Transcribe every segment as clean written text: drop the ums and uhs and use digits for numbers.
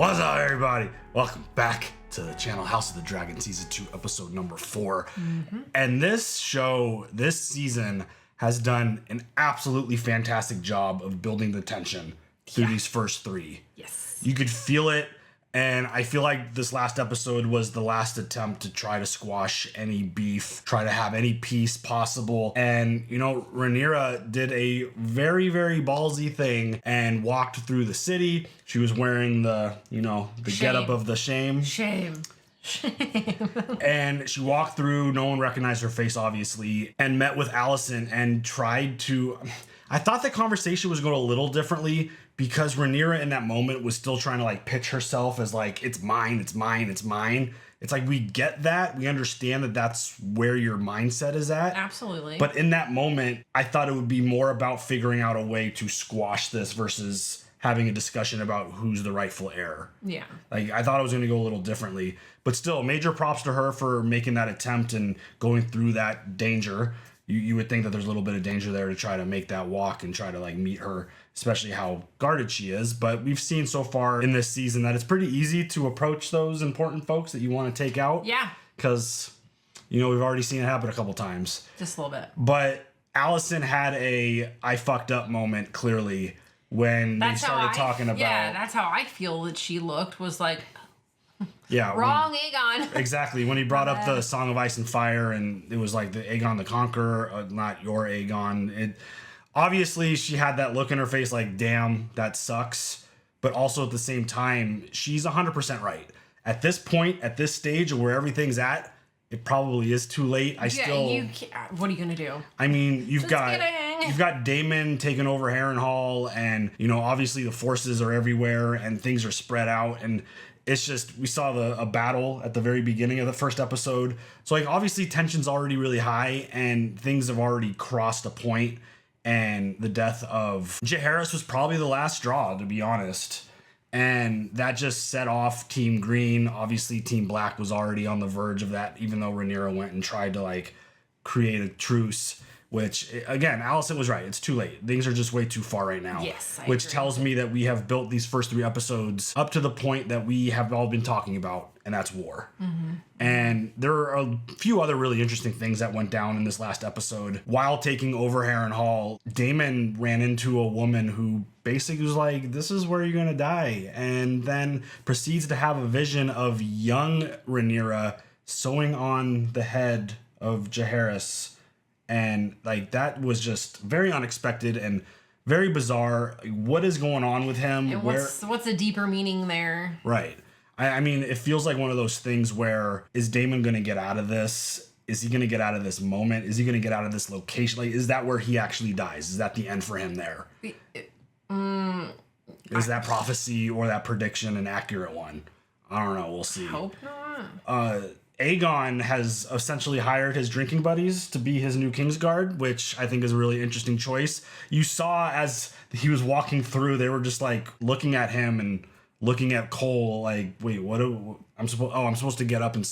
What's up, everybody? Welcome back to the channel House of the Dragon Season 2, Episode number 4. And this show, this season, has done an absolutely fantastic job of building the tension through these first three. Yes. You could feel it, and I feel like this last episode was the last attempt to try to squash any beef, try to have any peace possible. And, you know, Rhaenyra did a very, very ballsy thing and walked through the city. She was wearing the, you know, the getup of the shame. Shame. And she walked through, no one recognized her face, obviously, and met with Alicent and tried to... I thought the conversation was going a little differently because Rhaenyra in that moment was still trying to like pitch herself as like, it's mine, it's mine, it's mine. It's like, we get that. We understand that that's where your mindset is at. Absolutely. But in that moment, I thought it would be more about figuring out a way to squash this versus having a discussion about who's the rightful heir. Yeah. Like, I thought it was going to go a little differently. But still, major props to her for making that attempt and going through that danger. You would think that there's a little bit of danger there to try to make that walk and try to like meet her, especially how guarded she is. But we've seen so far in this season that it's pretty easy to approach those important folks that you want to take out. Yeah. Because, you know, we've already seen it happen a couple times. Just a little bit. But Alicent had a I fucked up moment, clearly, when they started talking about... Yeah, that's how I feel that she looked, was like... Yeah. Wrong Aegon. Exactly. When he brought up the Song of Ice and Fire and it was like the Aegon the Conqueror, not your Aegon. It obviously she had that look in her face like, damn, that sucks. But also at the same time, she's 100% right. At this point, at this stage of where everything's at, it probably is too late. What are you gonna do? I mean, you've got Daemon taking over Harrenhal, and you know, obviously the forces are everywhere and things are spread out, and it's just, we saw a battle at the very beginning of the first episode. So like, obviously tension's already really high and things have already crossed a point, and the death of Jaehaerys was probably the last straw, to be honest. And that just set off Team Green. Obviously Team Black was already on the verge of that, even though Rhaenyra went and tried to like create a truce. Which, again, Alicent was right. It's too late. Things are just way too far right now. Yes, I Which agree. tells me that we have built these first 3 episodes up to the point that we have all been talking about, and that's war. Mm-hmm. And there are a few other really interesting things that went down in this last episode. While taking over Harrenhal, Daemon ran into a woman who basically was like, this is where you're going to die. And then proceeds to have a vision of young Rhaenyra sewing on the head of Jaehaerys. And like, that was just very unexpected and very bizarre. What is going on with him? And what's the deeper meaning there? Right. I mean, it feels like one of those things where, is Daemon going to get out of this? Is he going to get out of this moment? Is he going to get out of this location? Like, is that where he actually dies? Is that the end for him there? Is that prophecy or that prediction an accurate one? I don't know. We'll see. Hope not. Aegon has essentially hired his drinking buddies to be his new Kingsguard, which I think is a really interesting choice. You saw as he was walking through, they were just like looking at him and looking at Cole like, wait, I'm supposed to get up and,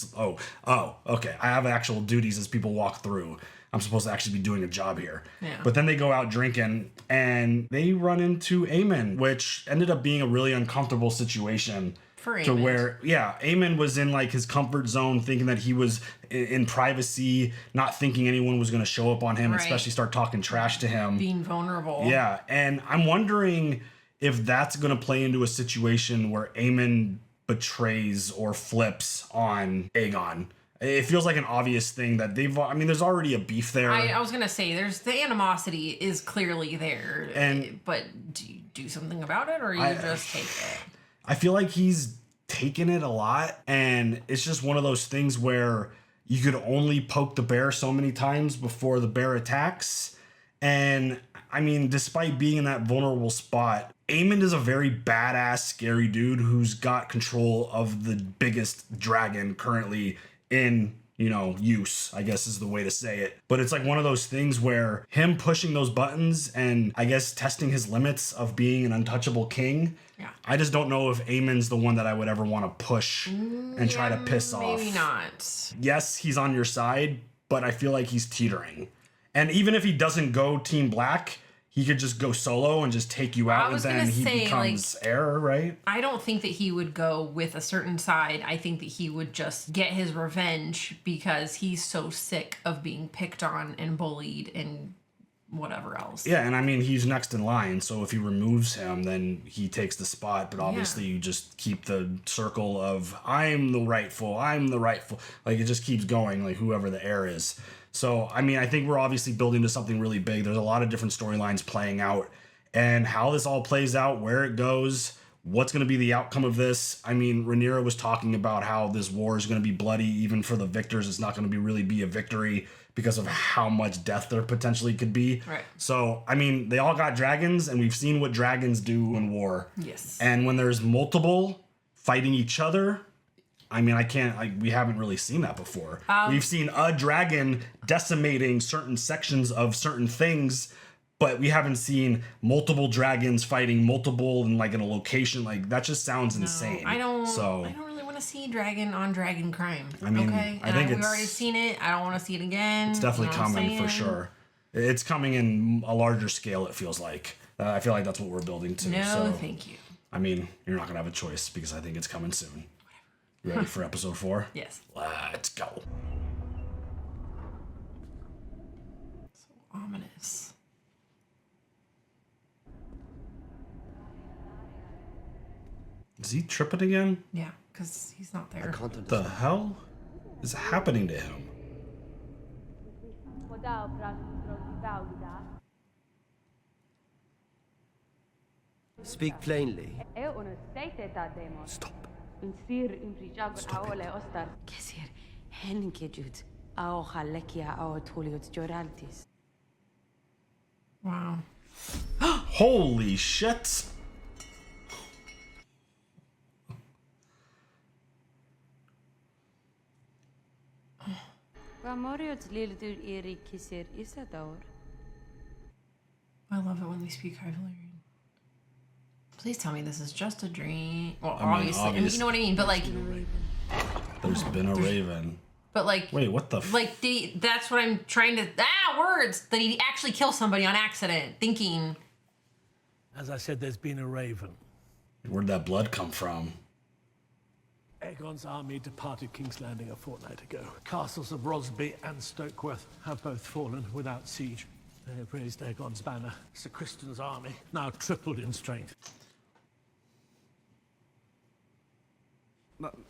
okay. I have actual duties as people walk through. I'm supposed to actually be doing a job here. Yeah. But then they go out drinking and they run into Aemon, which ended up being a really uncomfortable situation. To where, Aemon was in like his comfort zone, thinking that he was in privacy, not thinking anyone was going to show up on him, especially start talking trash to him. Being vulnerable. Yeah, and I'm wondering if that's going to play into a situation where Aemon betrays or flips on Aegon. It feels like an obvious thing that there's already a beef there. I was going to say, the animosity is clearly there. But do you do something about it, or you just take it? I feel like he's taken it a lot, and it's just one of those things where you could only poke the bear so many times before the bear attacks. And I mean, despite being in that vulnerable spot, Aemon is a very badass, scary dude who's got control of the biggest dragon currently in, use, I guess is the way to say it. But it's like one of those things where him pushing those buttons and I guess testing his limits of being an untouchable king. Yeah. I just don't know if Aemon's the one that I would ever want to push and try to piss off. Maybe not. Yes, he's on your side, but I feel like he's teetering. And even if he doesn't go Team Black, he could just go solo and just take you out, and then he becomes heir, right? I don't think that he would go with a certain side. I think that he would just get his revenge because he's so sick of being picked on and bullied and whatever else. Yeah, and I mean, he's next in line, so if he removes him, then he takes the spot, but obviously you just keep the circle of, I'm the rightful, like, it just keeps going, like, whoever the heir is. So, I mean, I think we're obviously building to something really big. There's a lot of different storylines playing out, and how this all plays out, where it goes, what's going to be the outcome of this. I mean, Rhaenyra was talking about how this war is going to be bloody. Even for the victors, it's not going to really be a victory because of how much death there potentially could be. Right. So, I mean, they all got dragons, and we've seen what dragons do in war. Yes. And when there's multiple fighting each other, I mean, we haven't really seen that before. We've seen a dragon decimating certain sections of certain things, but we haven't seen multiple dragons fighting multiple in like in a location. Like, that just sounds insane. I don't really want to see dragon on dragon crime. I mean, okay? I think we've already seen it. I don't want to see it again. It's definitely coming for sure. It's coming in a larger scale, it feels like. I feel like that's what we're building to. No, thank you. I mean, you're not going to have a choice because I think it's coming soon. You ready for episode 4? Yes. Let's go. So ominous. Is he tripping again? Yeah, because he's not there. What the hell is happening to him? Speak plainly. Stop. Wow. Holy shit! I love it when they speak High Valyrian. Please tell me this is just a dream. Well, obviously. I mean, you know what I mean, but like... There's been a raven. But like... Wait, what the... Like, that's what I'm trying to... words! That he actually kills somebody on accident, thinking... As I said, there's been a raven. Where'd that blood come from? Aegon's army departed King's Landing a fortnight ago. Castles of Rosby and Stokeworth have both fallen without siege. They have raised Aegon's banner. Sir Criston's army, now tripled in strength.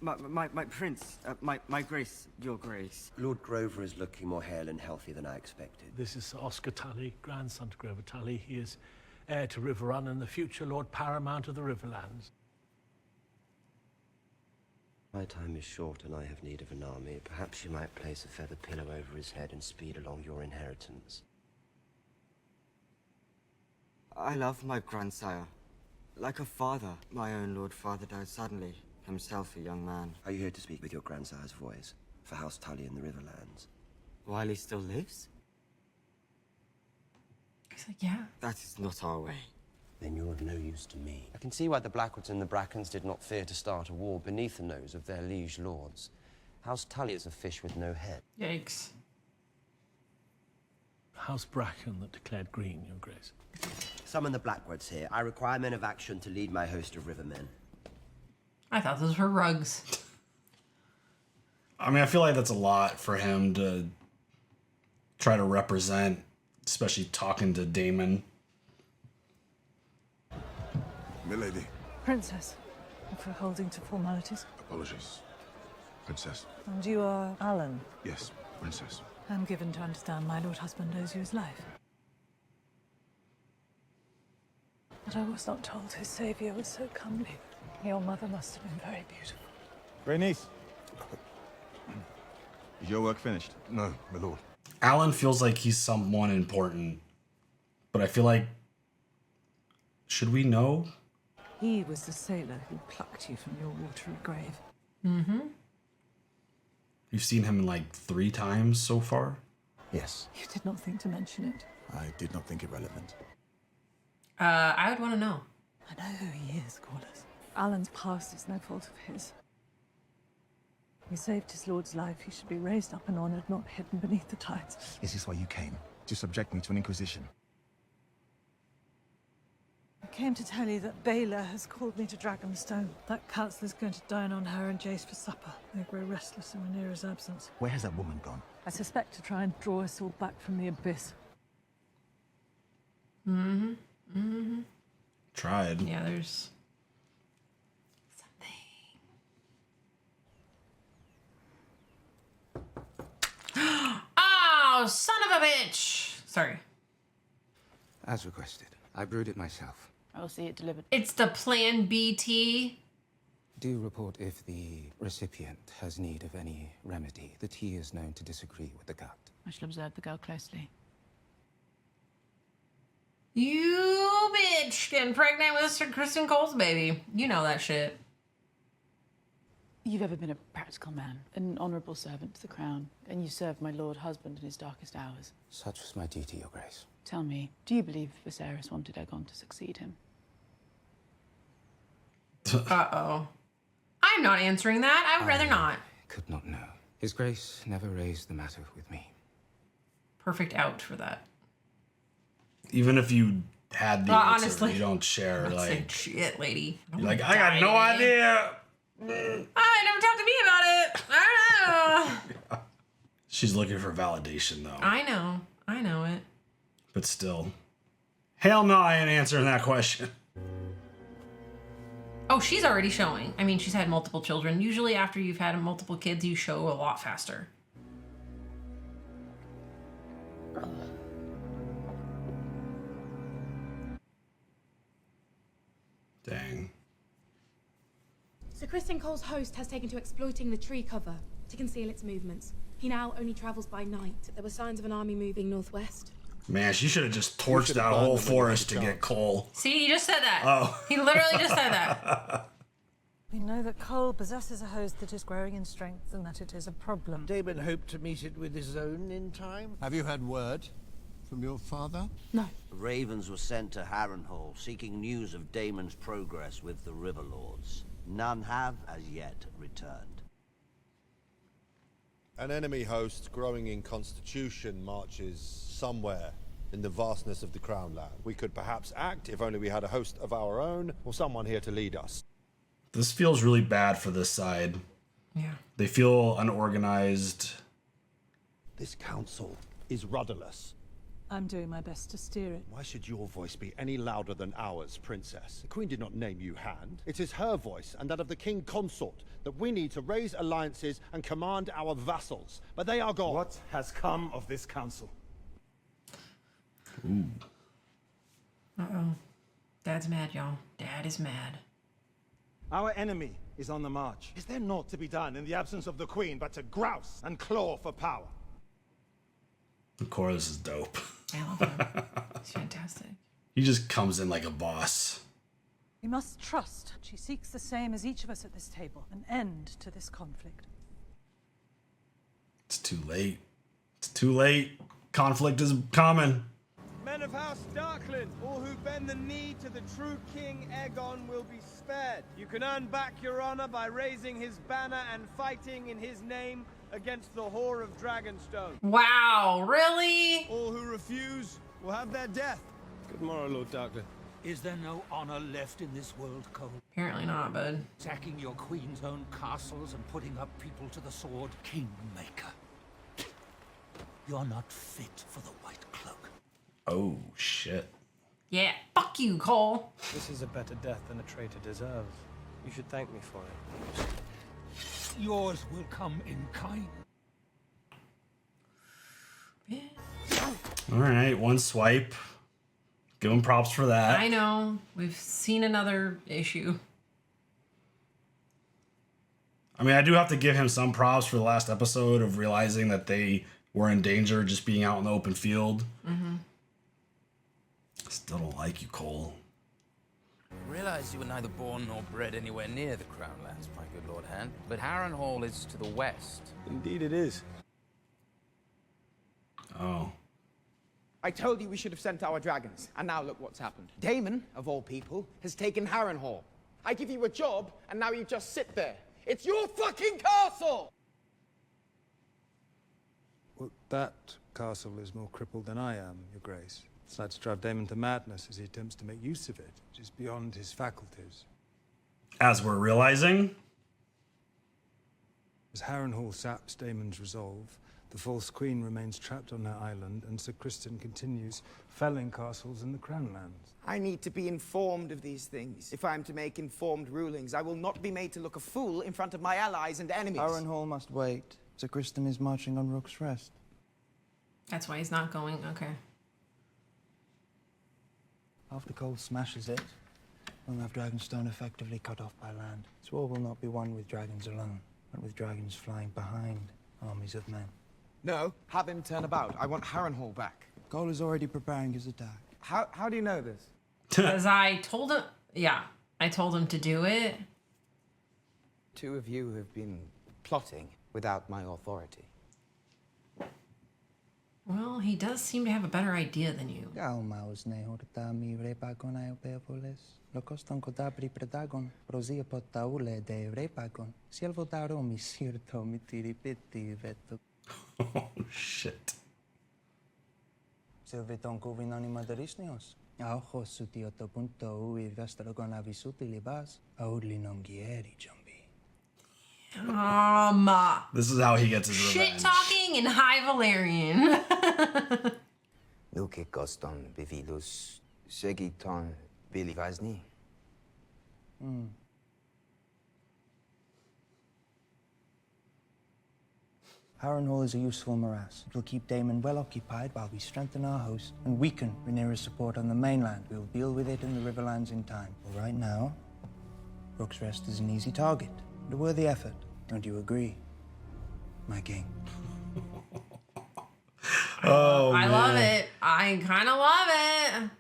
My prince, my grace, your grace. Lord Grover is looking more hale and healthy than I expected. This is Sir Oscar Tully, grandson to Grover Tully. He is heir to Riverrun and the future Lord Paramount of the Riverlands. My time is short and I have need of an army. Perhaps you might place a feather pillow over his head and speed along your inheritance. I love my grandsire. Like a father. My own lord father died suddenly, himself a young man. Are you here to speak with your grandsire's voice for House Tully in the Riverlands? While he still lives? He's like, yeah. That is not our way. Then you're of no use to me. I can see why the Blackwoods and the Brackens did not fear to start a war beneath the nose of their liege lords. House Tully is a fish with no head. Yikes. House Bracken that declared green, your grace. Summon the Blackwoods here. I require men of action to lead my host of rivermen. I thought those were rugs. I mean, I feel like that's a lot for him to try to represent, especially talking to Daemon. Milady. Princess, for holding to formalities. Apologies. Princess. And you are Alan. Yes, Princess. I'm given to understand my lord husband owes you his life. But I was not told his savior was so comely. Your mother must have been very beautiful. Rhaenys. Is your work finished? No, my lord. Alan feels like he's someone important, but I feel like, should we know? He was the sailor who plucked you from your watery grave. Mm-hmm. You've seen him like 3 times so far? Yes. You did not think to mention it. I did not think it relevant. I would want to know. I know who he is, Corlys. Alan's past is no fault of his. He saved his lord's life. He should be raised up and honored, not hidden beneath the tides. Is this why you came? To subject me to an inquisition? came to tell you that Baylor has called me to Dragonstone. That councillor's going to dine on her and Jace for supper. They grow restless in Rhaenyra's absence. Where has that woman gone? I suspect to try and draw us all back from the abyss. Tried. Yeah, there's something. Oh, son of a bitch! Sorry. As requested. I brewed it myself. I'll see it delivered. It's the Plan B tea. Do report if the recipient has need of any remedy. The tea is known to disagree with the gut. I shall observe the girl closely. You bitch getting pregnant with Sir Kristen Cole's baby. You know that shit. You've ever been a practical man, an honourable servant to the crown, and you served my lord husband in his darkest hours. Such was my duty, Your Grace. Tell me, do you believe Viserys wanted Aegon to succeed him? Uh-oh. I'm not answering that. I would rather not. Could not know. His Grace never raised the matter with me. Perfect out for that. Even if you had the answer, honestly, you don't share. I'm Like, saying, shit, lady. you're like, I got no idea. Never talked to me about it. I don't know. She's looking for validation, though. I know it. But still. Hell no, I ain't answering that question. Oh, she's already showing. I mean, she's had multiple children. Usually after you've had multiple kids, you show a lot faster. Dang. Sir Kristen Cole's host has taken to exploiting the tree cover to conceal its movements. He now only travels by night. There were signs of an army moving northwest. Man, she should have just torched that whole forest to get Cole. See, he just said that. Oh. He literally just said that. We know that Cole possesses a host that is growing in strength and that it is a problem. Daemon hoped to meet it with his own in time. Have you had word from your father? No. Ravens were sent to Harrenhal, seeking news of Daemon's progress with the River Lords. None have, as yet, returned. An enemy host growing in constitution marches somewhere in the vastness of the Crown Land. We could perhaps act if only we had a host of our own, or someone here to lead us. This feels really bad for this side. Yeah. They feel unorganized. This council is rudderless. I'm doing my best to steer it. Why should your voice be any louder than ours, Princess? The Queen did not name you hand. It is her voice and that of the King Consort that we need to raise alliances and command our vassals. But they are gone. What has come of this council? Ooh. Uh-oh. Dad's mad, y'all. Dad is mad. Our enemy is on the march. Is there naught to be done in the absence of the Queen but to grouse and claw for power? The chorus is dope. I love him. He's fantastic. He just comes in like a boss. We must trust. She seeks the same as each of us at this table. An end to this conflict. It's too late. It's too late. Conflict is coming. Men of House Darkland, all who bend the knee to the true King Aegon will be spared. You can earn back your honor by raising his banner and fighting in his name against the whore of Dragonstone. Wow, really? All who refuse will have their death. Good morrow, Lord Darkland. Is there no honor left in this world, Cole? Apparently not, bud. Sacking your queen's own castles and putting up people to the sword? Kingmaker. You're not fit for the White Cloak. Oh, shit. Yeah, fuck you, Cole. This is a better death than a traitor deserves. You should thank me for it. Yours will come in kind. All right, one swipe. Give him props for that. I know. We've seen another issue. I mean, I do have to give him some props for the last episode of realizing that they were in danger just being out in the open field. Mm-hmm. Still don't like you, Cole. I realized you were neither born nor bred anywhere near the Crown Lands, my good Lord Hand. But Harrenhal is to the west. Indeed it is. Oh. I told you we should have sent our dragons, and now look what's happened. Daemon, of all people, has taken Harrenhal. I give you a job, and now you just sit there. It's your fucking castle! Well, that castle is more crippled than I am, Your Grace. It's like to drive Daemon to madness as he attempts to make use of it, which is beyond his faculties. As we're realizing. As Harrenhal saps Daemon's resolve, the false queen remains trapped on her island, and Sir Criston continues felling castles in the Crown Lands. I need to be informed of these things. If I am to make informed rulings, I will not be made to look a fool in front of my allies and enemies. Harrenhal must wait. Sir Criston is marching on Rook's Rest. That's why he's not going. Okay. After Cole smashes it, we'll have Dragonstone effectively cut off by land. This war will not be won with dragons alone, but with dragons flying behind armies of men. No, have him turn about. I want Harrenhal back. Cole is already preparing his attack. How do you know this? Because I told him, yeah, I told him to do it. Two of you have been plotting without my authority. Well, he does seem to have a better idea than you. Oh, shit. This is how he gets his Shit revenge. talking in High Valerian. Nuke Koston Bivilus Segiton Bilivazni. Harrenhal is a useful morass. It will keep Daemon well occupied while we strengthen our host and weaken Rhaenyra's support on the mainland. We will deal with it in the Riverlands in time. But right now, Rook's Rest is an easy target and a worthy effort. Don't you agree, my king? Oh, I man. love it. I kind of love it.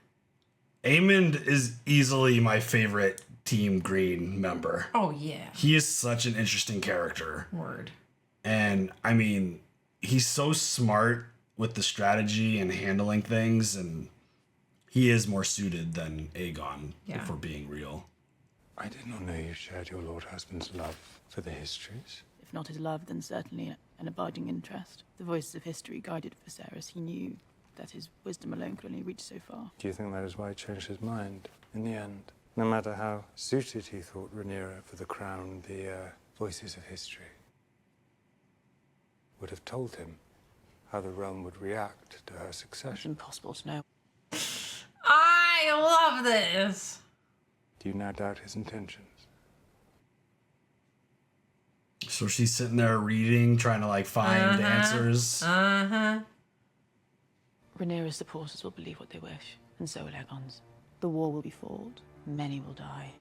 Aemond is easily my favorite Team Green member. Oh, yeah. He is such an interesting character. Word. And I mean, he's so smart with the strategy and handling things, and he is more suited than Aegon, if we're being real. I did not know you shared your lord husband's love for the histories. If not his love, then certainly an abiding interest. The voices of history guided Viserys. He knew that his wisdom alone could only reach so far. Do you think that is why he changed his mind in the end? No matter how suited he thought Rhaenyra for the crown, the voices of history would have told him how the realm would react to her It's succession. impossible to know. I love this. Do you now doubt his intentions? So she's sitting there reading, trying to like find answers. Uh-huh. Rhaenyra's supporters will believe what they wish, and so will Aegon's. The war will be fought, many will die.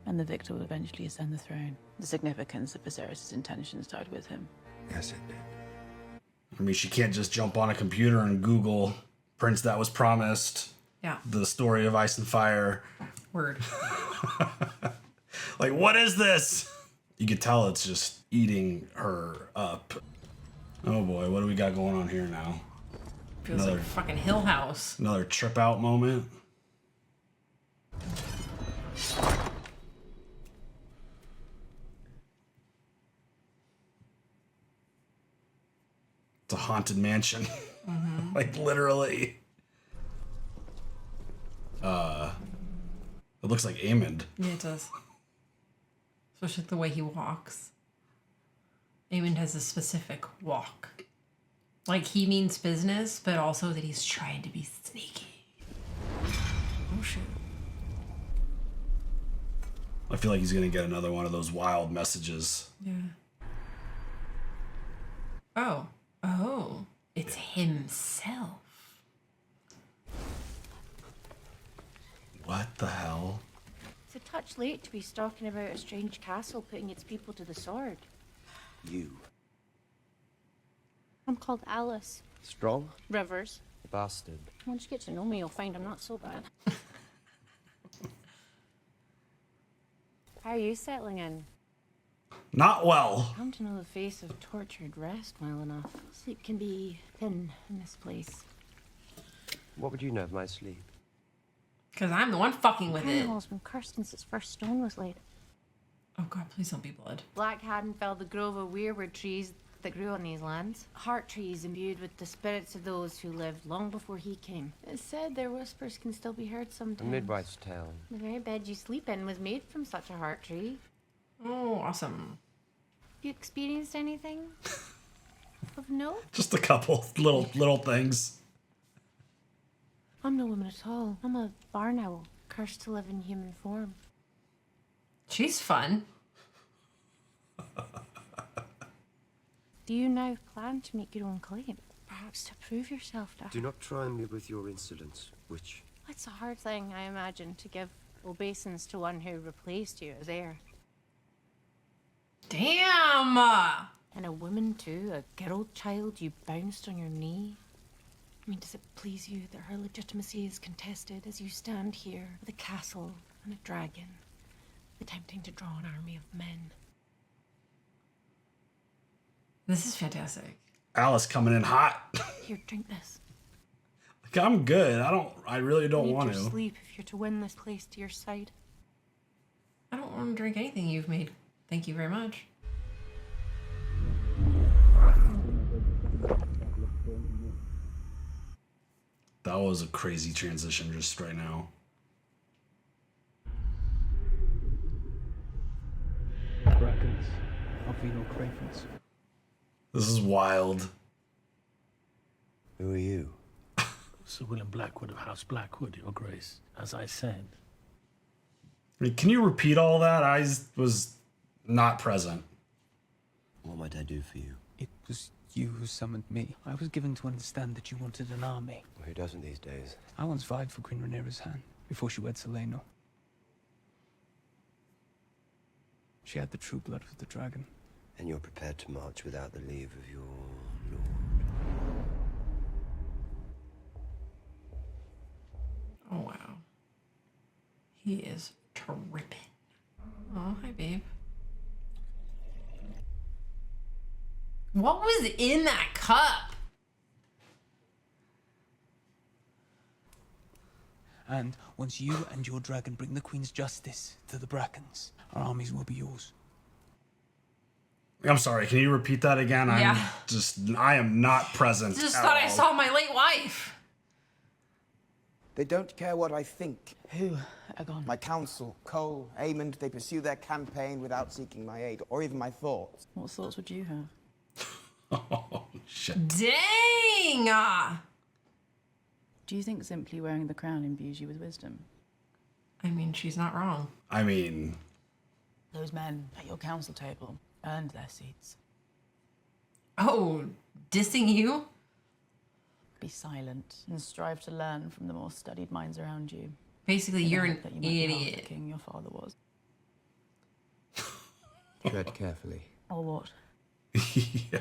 And the victor will eventually ascend the throne. The significance of Viserys' intentions died with him. Yes, it did. I mean, she can't just jump on a computer and Google Prince That Was Promised. Yeah. The story of Ice and Fire. Word. Like, what is this? You could tell it's just eating her up. Oh boy, what do we got going on here now? Feels like fucking Hill House. Another trip out moment. It's a haunted mansion. Mm-hmm. Like literally. It looks like Aemond. Yeah, it does. Especially the way he walks. Aemond has a specific walk. Like, he means business, but also that he's trying to be sneaky. Oh, shit. I feel like he's gonna get another one of those wild messages. Yeah. Oh. Oh. It's himself. What the hell? It's a touch late to be stalking about a strange castle putting its people to the sword. You. I'm called Alice. Strong? Rivers. Bastard. Once you get to know me, you'll find I'm not so bad. How are you settling in? Not well. Come to know the face of tortured rest well enough. Sleep can be thin in this place. What would you know of my sleep? Because I'm the one fucking with it. Harrenhal's been cursed since its first stone was laid. Oh god, please don't be blood. Black hadn't felled the grove of weirwood trees. that grew on these lands. Heart trees imbued with the spirits of those who lived long before he came. It's said their whispers can still be heard A sometimes. midwife's tale. The very bed you sleep in was made from such a heart tree. Oh, awesome. You experienced anything of note? Just a couple little things. I'm no woman at all. I'm a barn owl, cursed to live in human form. She's fun. Do you now plan to make your own claim? Perhaps to prove yourself to her? Do not try me with your insolence, witch. It's a hard thing, I imagine, to give obeisance to one who replaced you as heir. Damn! And a woman too, a girl child you bounced on your knee. I mean, does it please you that her legitimacy is contested as you stand here with a castle and a dragon, attempting to draw an army of men? This is fantastic. Alice coming in hot. Here, drink this. Like, I'm good. I really don't Need want your to. sleep if you're to win this place to your side. I don't want to drink anything you've made. Thank you very much. That was a crazy transition just right now. Brackens of venal cravens. This is wild. Who are you? Sir William Blackwood of House Blackwood, Your Grace. As I said. I mean, can you repeat all that? I was not present. What might I do for you? It was you who summoned me. I was given to understand that you wanted an army. Well, who doesn't these days? I once vied for Queen Rhaenyra's hand before she wed Seleno. She had the true blood of the dragon. And you're prepared to march without the leave of your lord? Oh, wow. He is tripping. Oh, hi, babe. What was in that cup? And once you and your dragon bring the Queen's justice to the Brackens, our armies will be yours. I'm sorry, can you repeat that again? Yeah. I am not present. Just at thought I all. saw my late wife. They don't care what I think. Who? Aegon? My council, Cole, Aemond, they pursue their campaign without seeking my aid, or even my thoughts. What thoughts would you have? Oh, shit. Dang! Do you think simply wearing the crown imbues you with wisdom? I mean, she's not wrong. I mean... Those men at your council table earned their seats. Oh, dissing you? Be silent and strive to learn from the more studied minds around you. Basically, you're an That you might be half idiot. the king your father was. Tread carefully. Or what? Yeah.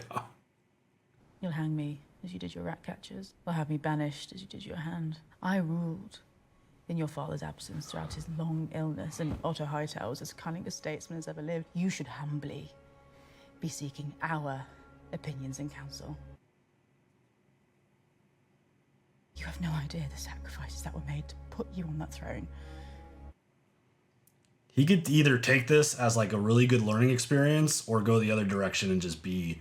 You'll hang me as you did your rat catchers, or have me banished as you did your hand. I ruled in your father's absence throughout his long illness, and Otto Hightower was as cunning a statesman as ever lived. You should humbly be seeking our opinions in council. You have no idea the sacrifices that were made to put you on that throne. He could either take this as like a really good learning experience or go the other direction and just be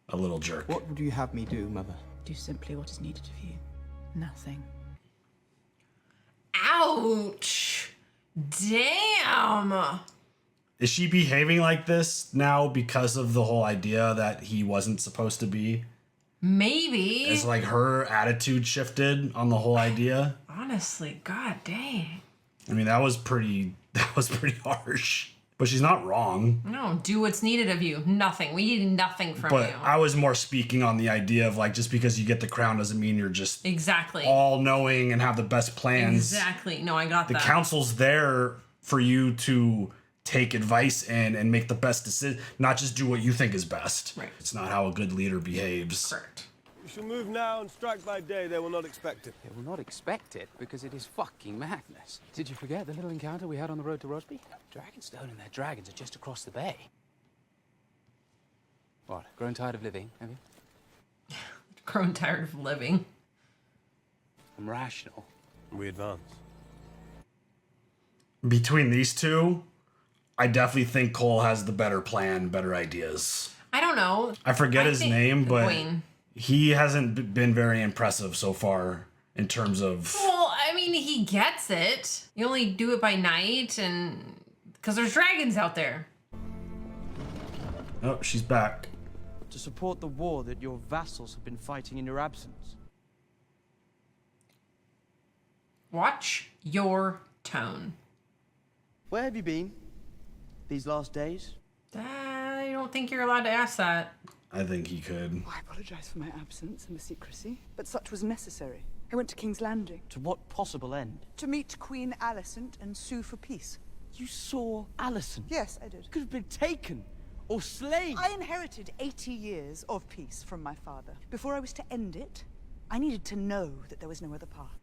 a little jerk. What would you have me do, Mother? Do simply what is needed of you. Nothing. Ouch! Damn! Is she behaving like this now because of the whole idea that he wasn't supposed to be? Maybe. It's like her attitude shifted on the whole idea. Honestly, god dang. I mean, that was pretty harsh. But she's not wrong. No, do what's needed of you. Nothing. We need nothing from But you. I was more speaking on the idea of like, just because you get the crown doesn't mean you're just Exactly. all knowing and have the best plans. Exactly. No, I got The that. council's there for you to take advice in and make the best decision, not just do what you think is best. Right. It's not how a good leader behaves. Correct. We shall move now and strike by day. They will not expect it. They will not expect it because it is fucking madness. Did you forget the little encounter we had on the road to Rosby? Dragonstone and their dragons are just across the bay. What, grown tired of living, have you? Grown tired of living. I'm rational. We advance. Between these two, I definitely think Cole has the better plan, better ideas. I don't know. I forget his name, but Queen. he hasn't been very impressive so far in terms of. Well, I mean, he gets it. You only do it by night, and because there's dragons out there. Oh, she's back. To support the war that your vassals have been fighting in your absence. Watch your tone. Where have you been these last days? I don't think you're allowed to ask that. I think he could. I apologize for my absence and the secrecy, but such was necessary. I went to King's Landing. To what possible end? To meet Queen Alicent and sue for peace. You saw Alicent? Yes, I did. Could have been taken or slain. I inherited 80 years of peace from my father. Before I was to end it, I needed to know that there was no other path.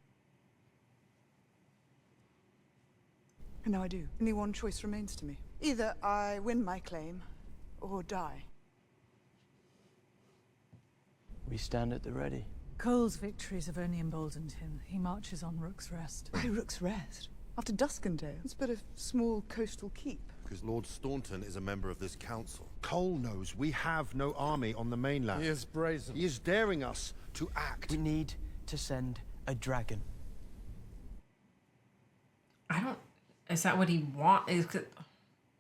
And now I do. Only one choice remains to me. Either I win my claim, or die. We stand at the ready. Cole's victories have only emboldened him. He marches on Rook's Rest. Why Rook's Rest? After Duskendale, it's but a small coastal keep. Because Lord Staunton is a member of this council. Cole knows we have no army on the mainland. He is brazen. He is daring us to act. We need to send a dragon. I don't. Is that what he wants?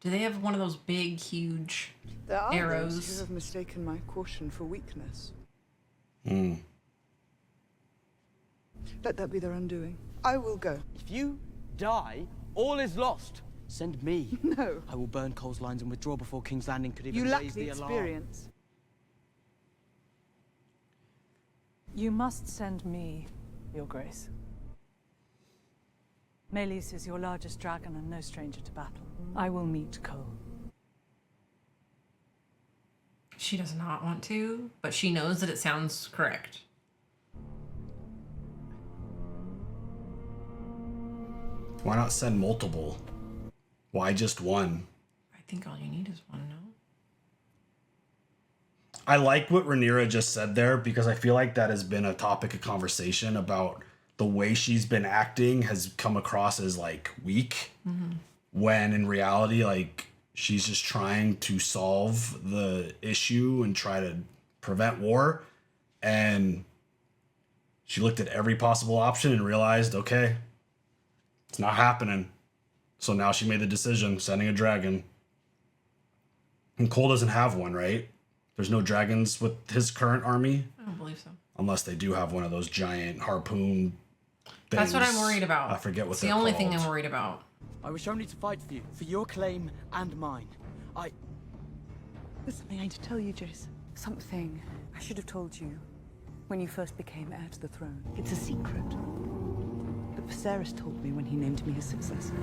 Do they have one of those big, huge There are arrows? those who have mistaken my caution for weakness. Hmm. Let that be their undoing. I will go. If you die, all is lost. Send me. No. I will burn Cole's lines and withdraw before King's Landing could even You lack raise the the alarm. experience. You must send me, Your Grace. Melis is your largest dragon and no stranger to battle. I will meet Cole. She does not want to, but she knows that it sounds correct. Why not send multiple? Why just one? I think all you need is one, no? I like what Rhaenyra just said there because I feel like that has been a topic of conversation about the way she's been acting has come across as like weak, when in reality, like she's just trying to solve the issue and try to prevent war. And she looked at every possible option and realized, okay, it's not happening. So now she made the decision, sending a dragon. And Cole doesn't have one, right? There's no dragons with his current army? I don't believe so. Unless they do have one of those giant harpoon things. That's what I'm worried about. I forget what It's they're the only called. thing I'm worried about. I wish only to fight for you, for your claim and mine. There's something I need to tell you, Jace. Something I should have told you when you first became heir to the throne. It's a secret. But Viserys told me when he named me his successor.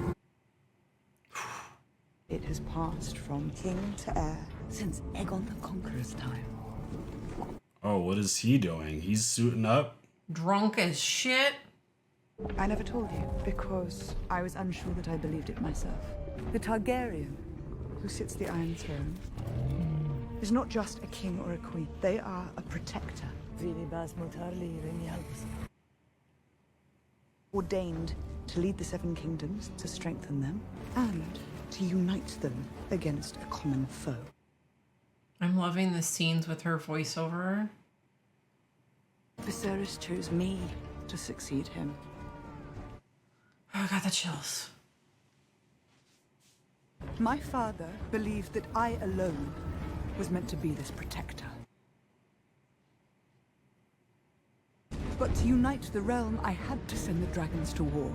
It has passed from king to heir since Aegon the Conqueror's time. Oh, what is he doing? He's suiting up? Drunk as shit. I never told you because I was unsure that I believed it myself. The Targaryen, who sits the Iron Throne, is not just a king or a queen. They are a protector. Ordained to lead the Seven Kingdoms, to strengthen them, and to unite them against a common foe. I'm loving the scenes with her voiceover. Viserys chose me to succeed him. Oh, I got the chills. My father believed that I alone was meant to be this protector. But to unite the realm, I had to send the dragons to war.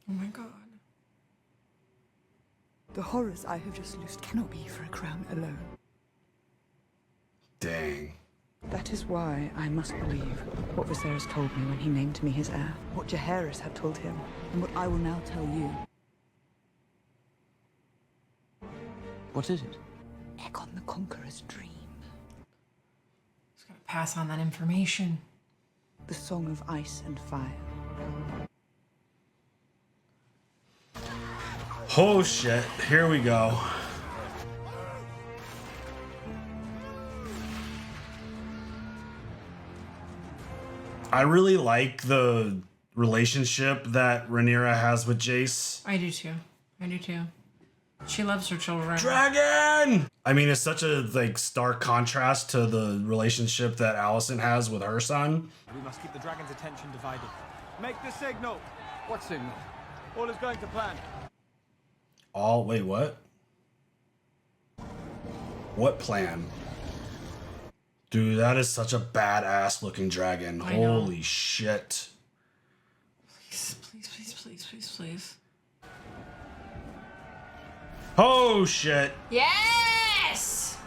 Oh my god. The horrors I have just loosed cannot be for a crown alone. Dang. That is why I must believe what Viserys told me when he named me his heir, what Jaehaerys had told him, and what I will now tell you. What is it? Aegon the Conqueror's dream. Just gotta pass on that information. The Song of Ice and Fire. Oh shit, here we go. I really like the relationship that Rhaenyra has with Jace. I do too. I do too. She loves her children. Dragon! I mean, it's such a like stark contrast to the relationship that Alicent has with her son. We must keep the dragon's attention divided. Make the signal. What signal? All is going to plan. Wait, what? What plan? Dude, that is such a badass looking dragon. I know. Holy shit. Please, please, please, please, please, please. Oh shit. Yes!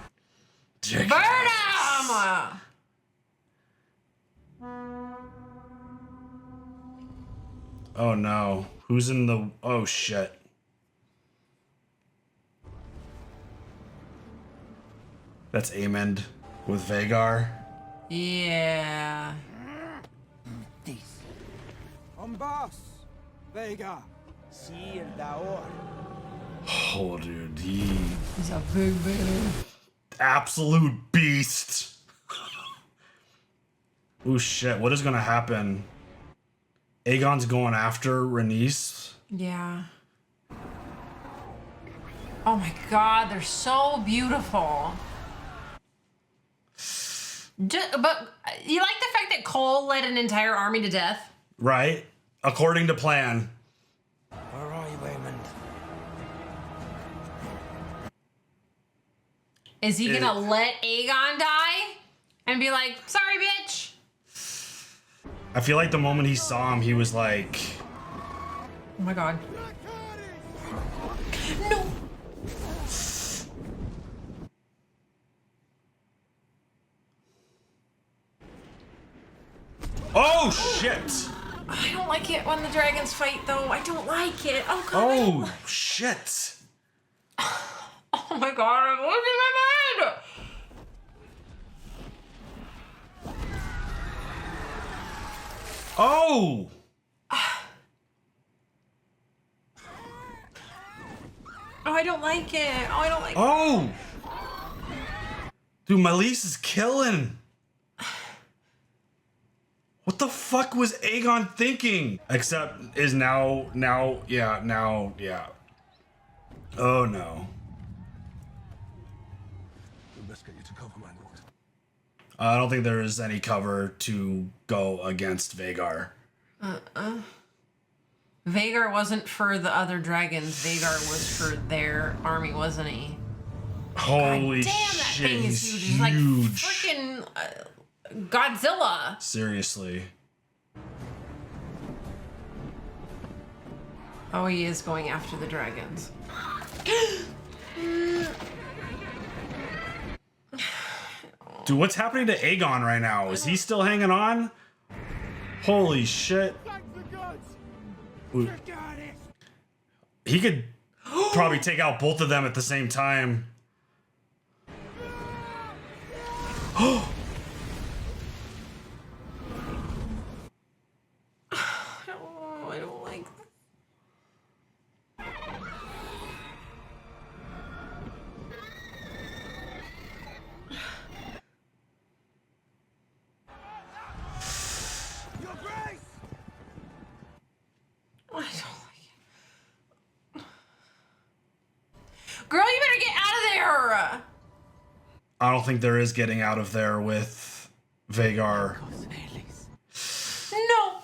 Dick Burn ass. him! Oh no. Who's in the... Oh shit. That's Aemond with Vhagar. Yeah. Boss, Vhagar, Sir Daor. Oh dude, he's a big baby. Absolute beast. Oh shit, what is gonna happen? Aegon's going after Rhaenys. Yeah. Oh my god, they're so beautiful. But you like the fact that Cole led an entire army to death? Right? According to plan. Where are you, Aemond? Is he gonna let Aegon die? And be like, sorry, bitch? I feel like the moment he saw him, he was like... Oh my god. No! Oh, shit! I don't like it when the dragons fight, though. I don't like it. Oh, God. Oh, shit! Oh my god, I'm losing my mind! Oh! Oh, I don't like it. Oh, I don't like Oh! Dude, Malice is killing. What the fuck was Aegon thinking? Except is now, yeah. Oh no. We must get you to cover, my lord. I don't think there is any cover to go against Vhagar. Vhagar wasn't for the other dragons. Vhagar was for their army, wasn't he? Holy Damn, that shit, thing is he's huge. It's like huge. freaking Godzilla. Seriously. Oh, he is going after the dragons. Dude, what's happening to Aegon right now? Is he still hanging on? Holy shit. Ooh. He could probably take out both of them at the same time. I don't like I don't like it. Girl, you better get out of there! I don't think there is getting out of there with Vhagar. No!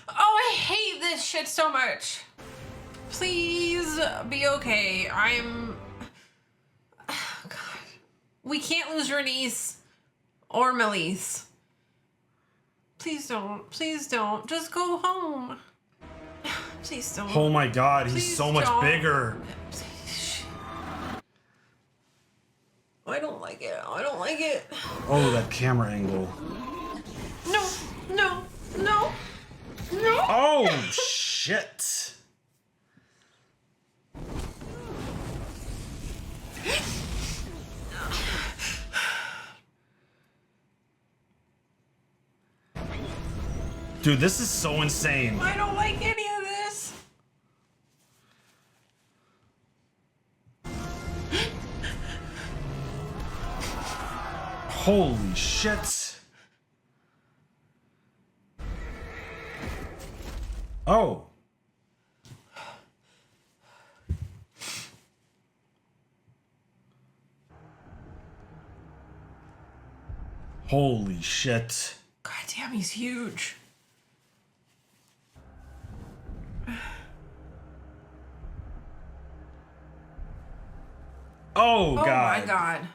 Oh, I hate this shit so much. Please be okay. I'm... Oh, God. We can't lose Rhaenys or Malice. Please don't. Please don't. Just go home. Please don't. Oh my god, he's Please so much don't. bigger. I don't like it. I don't like it. Oh, that camera angle. No, no, no, no. Oh, shit. Dude, this is so insane. I don't like any of this. Holy shit. Oh, Holy shit. God damn, he's huge. Oh, God. Oh, my God.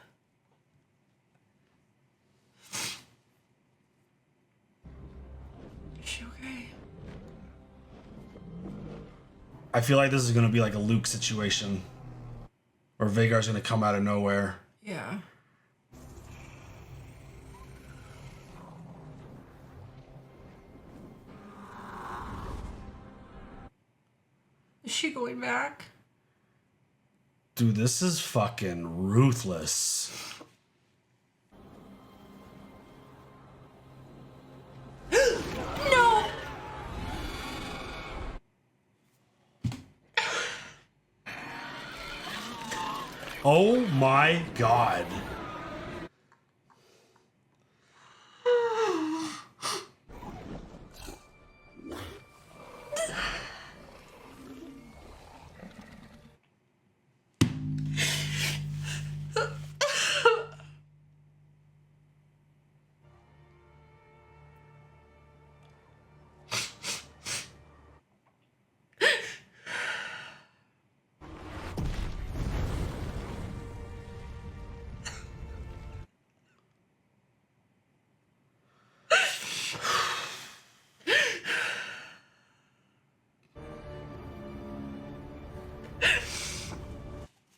Is she okay? I feel like this is going to be like a Luke situation. Or Vhagar's going to come out of nowhere. Yeah. Is she going back? Dude, this is fucking ruthless. No! Oh my God.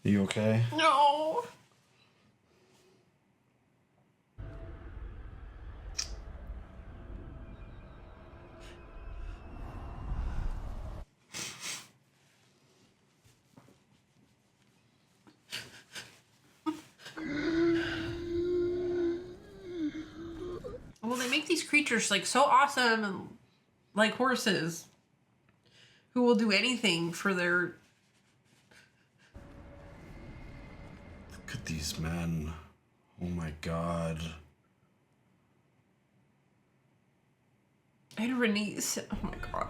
You okay? No. Well, they make these creatures like so awesome and like horses who will do anything for their. Look at these men. Oh my God. And Rhaenys. Oh my God.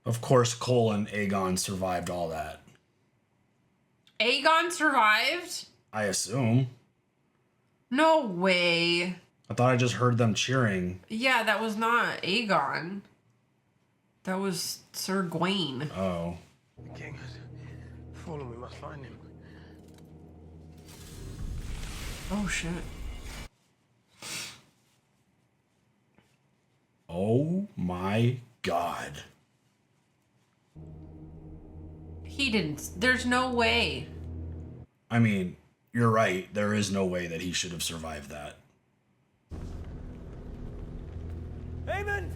Of course, Cole and Aegon survived all that. Aegon survived? I assume. No way. I thought I just heard them cheering. Yeah, that was not Aegon. That was Sir Gawain. Oh. The king has fallen. We must find him. Oh, shit. Oh my God. He didn't. There's no way. I mean, you're right. There is no way that he should have survived that. Aemond!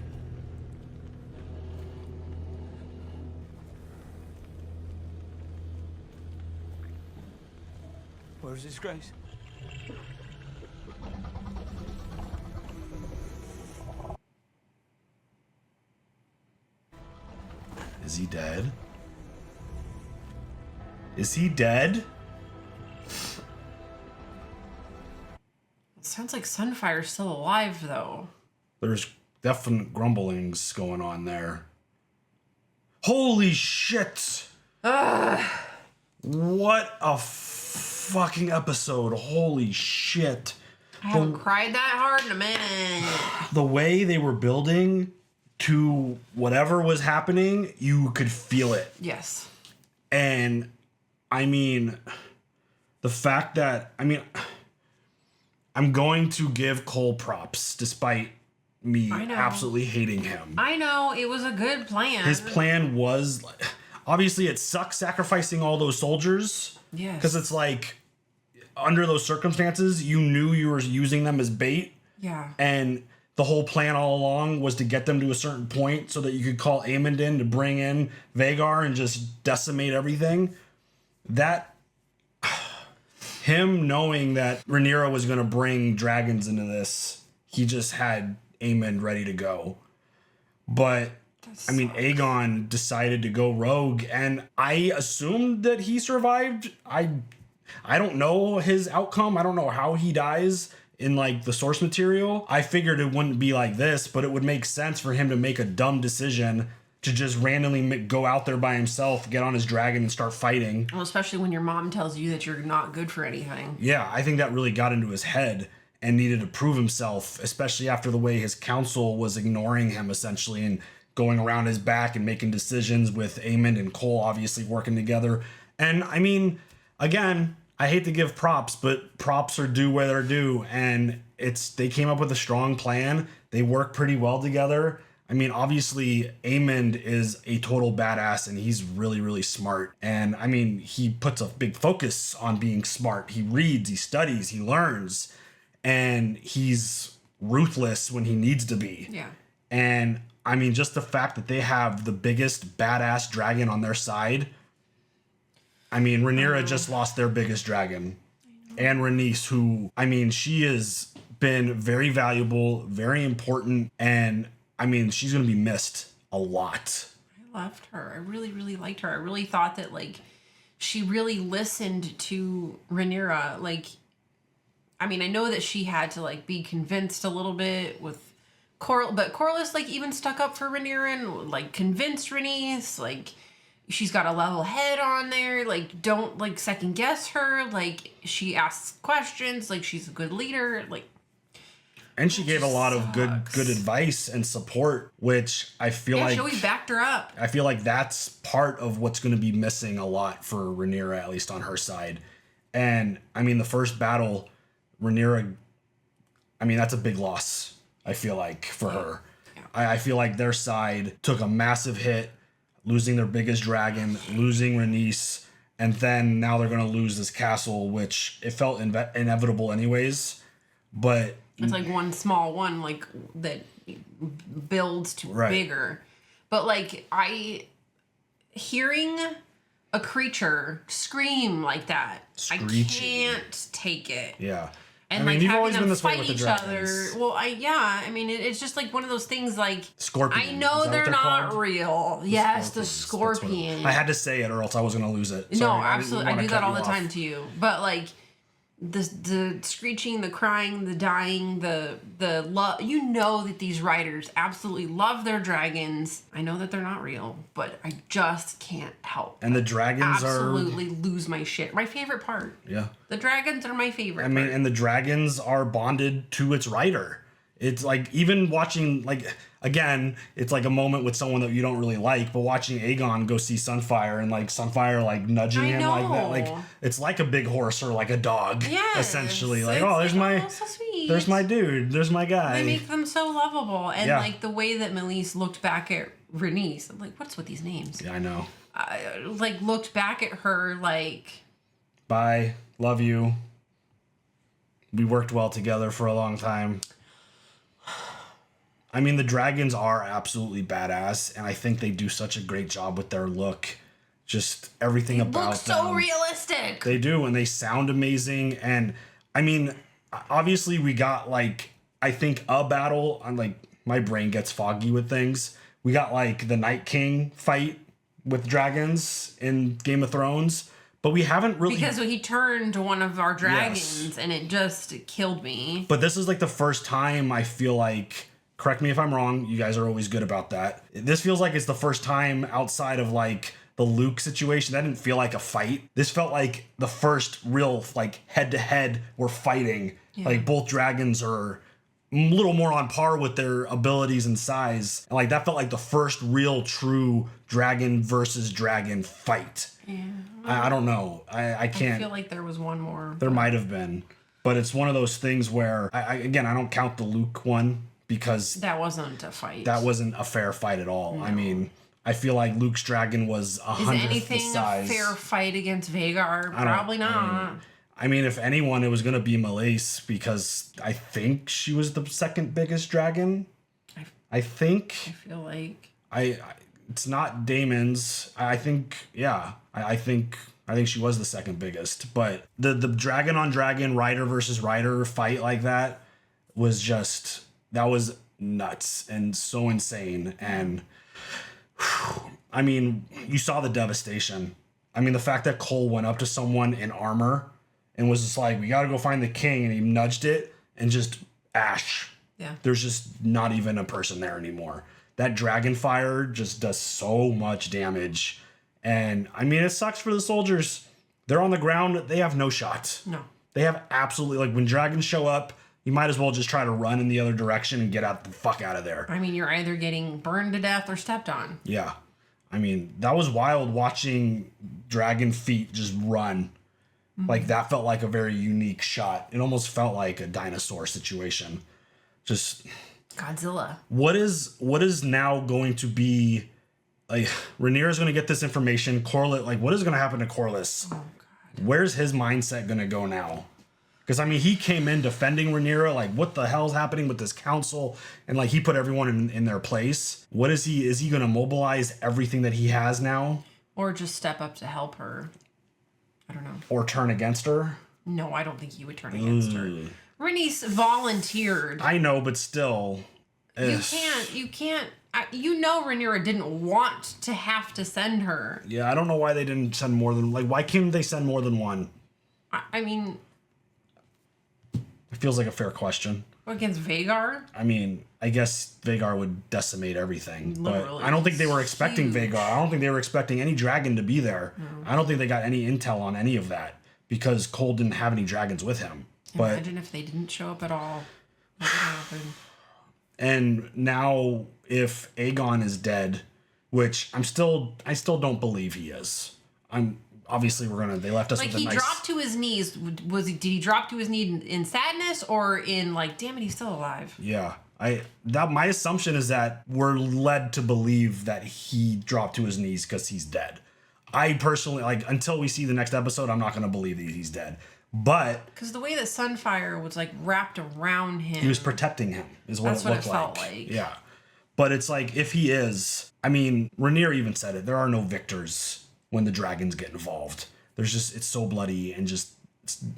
Where's his grace? Is he dead? Is he dead? It sounds like Sunfire's still alive, though. There's definite grumblings going on there. Holy shit! Ugh. What a fucking episode. Holy shit. I haven't cried that hard in a minute. The way they were building to whatever was happening, you could feel it. Yes. And I mean, the fact that, I mean, I'm going to give Cole props despite me absolutely hating him. I know, it was a good plan. His plan was, obviously it sucks sacrificing all those soldiers. Yes. Because it's like, under those circumstances, you knew you were using them as bait. Yeah. And the whole plan all along was to get them to a certain point so that you could call Aemond in to bring in Vhagar and just decimate everything. That, him knowing that Rhaenyra was going to bring dragons into this, he just had Aemond ready to go. But, I mean, Aegon decided to go rogue, and I assumed that he survived. I don't know his outcome. I don't know how he dies. in like the source material. I figured it wouldn't be like this, but it would make sense for him to make a dumb decision to just randomly go out there by himself, get on his dragon and start fighting. Well, especially when your mom tells you that you're not good for anything. Yeah, I think that really got into his head and needed to prove himself, especially after the way his council was ignoring him essentially and going around his back and making decisions with Aemond and Cole obviously working together. And I mean, again, I hate to give props, but props are due where they're due. And they came up with a strong plan. They work pretty well together. I mean, obviously, Aemond is a total badass and he's really, really smart. And I mean, he puts a big focus on being smart. He reads, he studies, he learns, and he's ruthless when he needs to be. Yeah. And I mean, just the fact that they have the biggest badass dragon on their side. I mean, Rhaenyra just lost their biggest dragon. And Rhaenys, who, I mean, she has been very valuable, very important, and I mean, she's going to be missed a lot. I loved her. I really, really liked her. I really thought that, like, she really listened to Rhaenyra. Like, I mean, I know that she had to, like, be convinced a little bit with but Corlys, like, even stuck up for Rhaenyra and, like, convinced Rhaenys, like, she's got a level head on there. Like, don't, like, second guess her. Like, she asks questions. Like, she's a good leader. Like, and she gave a lot of good advice and support, which I feel like... Yeah, she always backed her up. I feel like that's part of what's going to be missing a lot for Rhaenyra, at least on her side. And, I mean, the first battle, Rhaenyra... I mean, that's a big loss, I feel like, for her. Yeah. I feel like their side took a massive hit, losing their biggest dragon, losing Rhaenys, and then now they're going to lose this castle, which it felt inevitable anyways. But... It's like one small one, like, that builds to bigger. But, like, hearing a creature scream like that, I can't take it. Yeah. And, I mean, like, you've having always them been this way fight with the each dragons. other. Well, I mean, it's just, like, one of those things, like... Scorpion. I know they're not real. Yes, the scorpion. I had to say it or else I was going to lose it. No, Sorry, absolutely. I do that all the time off. to you. But, like... The screeching, the crying, the dying, the love. You know that these writers absolutely love their dragons. I know that they're not real, but I just can't help. And the dragons absolutely lose my shit. My favorite part. Yeah. The dragons are my favorite. I mean, part. and the dragons are bonded to its writer. It's like even watching, like, again, it's like a moment with someone that you don't really like, but watching Aegon go see Sunfire and like Sunfire like nudging him like that, like it's like a big horse or like a dog, essentially. Like, oh, there's there's my dude, there's my guy. They make them so lovable, and like the way that Meleys looked back at Rhaenys, I'm like, what's with these names? Yeah, I know. Like looked back at her like, bye, love you. We worked well together for a long time. I mean, the dragons are absolutely badass, and I think they do such a great job with their look. Just everything about looks so realistic. They do, and they sound amazing. And I mean, obviously we got like, I think a battle on like, my brain gets foggy with things. We got like the Night King fight with dragons in Game of Thrones, but we haven't really... Because he turned one of our dragons, and it just killed me. But this is like the first time I feel like... Correct me if I'm wrong. You guys are always good about that. This feels like it's the first time outside of like the Luke situation. That didn't feel like a fight. This felt like the first real like head to head we're fighting. Yeah. Like both dragons are a little more on par with their abilities and size. And like that felt like the first real true dragon versus dragon fight. Yeah. I don't know. I can't. I feel like there was one more. There might have been. But it's one of those things where I don't count the Luke one. Because that wasn't a fight. That wasn't a fair fight at all. No. I mean, I feel like Luke's dragon was 100th the size. Is anything a fair fight against Vhagar? Probably not. I mean, if anyone, it was going to be Meleys because I think she was the second biggest dragon. I think. I feel like. It's not Daemon's. I think, yeah. I think she was the second biggest. But the dragon on dragon, rider versus rider fight like that was just... That was nuts and so insane. And I mean, you saw the devastation. I mean, the fact that Cole went up to someone in armor and was just like, we got to go find the king. And he nudged it and just ash. Yeah. There's just not even a person there anymore. That dragon fire just does so much damage. And I mean, it sucks for the soldiers. They're on the ground. They have no shot. No. They have absolutely, like, when dragons show up, you might as well just try to run in the other direction and get the fuck out of there. I mean, you're either getting burned to death or stepped on. Yeah. I mean, that was wild watching dragon feet just run. Mm-hmm. Like, that felt like a very unique shot. It almost felt like a dinosaur situation. Just Godzilla. what is now going to be, like, Rhaenyra's going to get this information. Corlys, like, what is going to happen to Corlys? Oh, God. Where's his mindset going to go now? Because, I mean, he came in defending Rhaenyra. Like, what the hell's happening with this council? And, like, he put everyone in their place. What is he? Is he going to mobilize everything that he has now? Or just step up to help her. I don't know. Or turn against her? No, I don't think he would turn against her. Rhaenys volunteered. I know, but still. You can't. You know Rhaenyra didn't want to have to send her. Yeah, I don't know why they didn't send more than, like, why couldn't they send more than one? I mean... It feels like a fair question. Against Vhagar? I mean, I guess Vhagar would decimate everything. Literally. But I don't think they were expecting Vhagar. I don't think they were expecting any dragon to be there. No. I don't think they got any intel on any of that because Cole didn't have any dragons with him. But Imagine if they didn't show up at all. What would happen? and now if Aegon is dead, which I still don't believe he is. Obviously they left us like with a he nice... dropped to his knees. Did he drop to his knee in sadness or in like, damn it, he's still alive? Yeah. My assumption is that we're led to believe that he dropped to his knees because he's dead. I personally, like, until we see the next episode, I'm not going to believe that he's dead. But because the way that Sunfire was like wrapped around him, he was protecting him, is what that's it looked what it felt like. Yeah. But it's like, if he is, I mean, Rhaenyra even said it, there are no victors when the dragons get involved. There's just, it's so bloody and just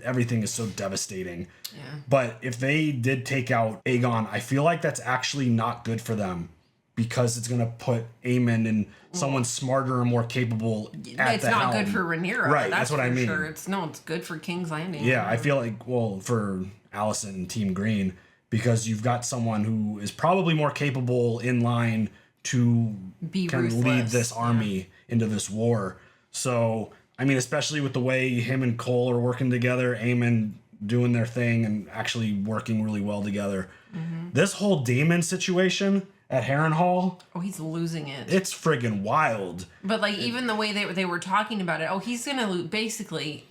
everything is so devastating. Yeah. But if they did take out Aegon, I feel like that's actually not good for them because it's going to put Aemon and someone smarter and more capable at it's the not helm. good for Rhaenyra. Right, that's what I mean. Sure. It's good for King's Landing. Yeah, I feel like, well, for Alicent and Team Green, because you've got someone who is probably more capable in line to kind of lead this army into this war. So, I mean, especially with the way him and Cole are working together, Aemon doing their thing and actually working really well together. Mm-hmm. This whole Daemon situation at Harrenhal, oh, he's losing it. It's friggin' wild. But like even the way they were talking about it, he's gonna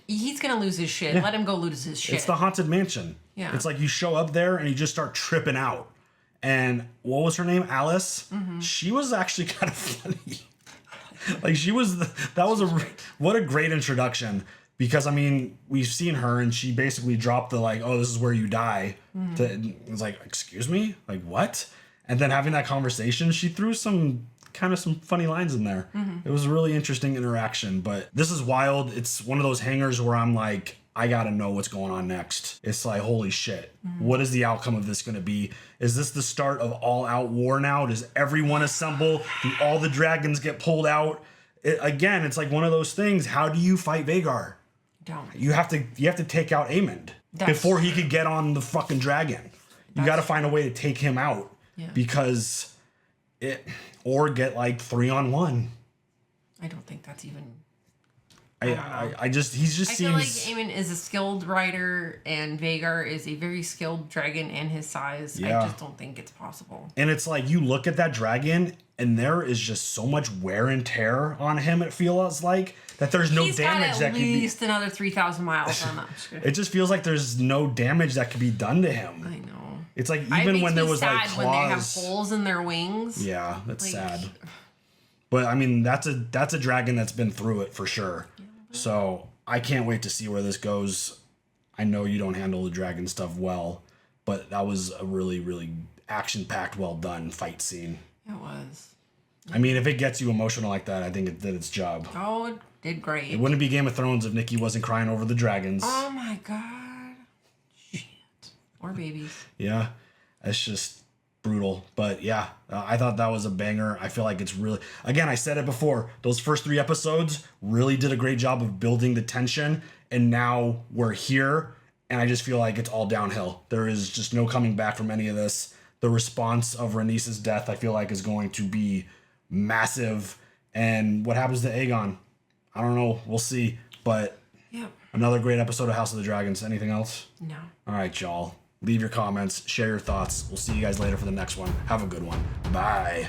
he's gonna lose his shit. Yeah. Let him go lose his shit. It's the Haunted Mansion. Yeah. It's like you show up there and you just start tripping out. And what was her name? Alice? Mm-hmm. She was actually kind of funny. Like what a great introduction. Because I mean, we've seen her and she basically dropped the like, oh, this is where you die. Mm-hmm. It was like, excuse me? Like what? And then having that conversation, she threw some funny lines in there. Mm-hmm. It was a really interesting interaction, but this is wild. It's one of those hangers where I'm like, I gotta know what's going on next. It's like, holy shit. Mm-hmm. What is the outcome of this gonna be? Is this the start of all out war now? Does everyone assemble? Do all the dragons get pulled out? Again, it's like one of those things. How do you fight Vhagar? Don't. You have to take out Aemond before he could get on the fucking dragon. You got to find a way to take him out. Yeah. Because or get like 3-on-1. I don't think that's even. He just seems. I feel like Aemon is a skilled rider and Vhagar is a very skilled dragon and his size. Yeah. I just don't think it's possible. And it's like you look at that dragon and there is just so much wear and tear on him. It feels like that there's no damage that could be. He's got at least another 3,000 miles on that. It just feels like there's no damage that could be done to him. I know. It's like even when there was like claws. When they have holes in their wings. Yeah, that's sad. But I mean, that's a dragon that's been through it for sure. So I can't wait to see where this goes. I know you don't handle the dragon stuff well, but that was a really, really action-packed, well done fight scene. It was. I mean, if it gets you emotional like that, I think it did its job. Oh, it did great. It wouldn't be Game of Thrones if Nikki wasn't crying over the dragons. Oh my god. Shit. Or babies. Yeah, it's just brutal. But yeah, I thought that was a banger. I feel like it's really, again, I said it before, those first 3 episodes really did a great job of building the tension. And now we're here And I just feel like it's all downhill. There is just no coming back from any of this. The response of Rhaenys's death, I feel like, is going to be massive. And what happens to Aegon? I don't know. We'll see. But another great episode of House of the Dragons. Anything else? No. All right, y'all. Leave your comments. Share your thoughts. We'll see you guys later for the next one. Have a good one. Bye.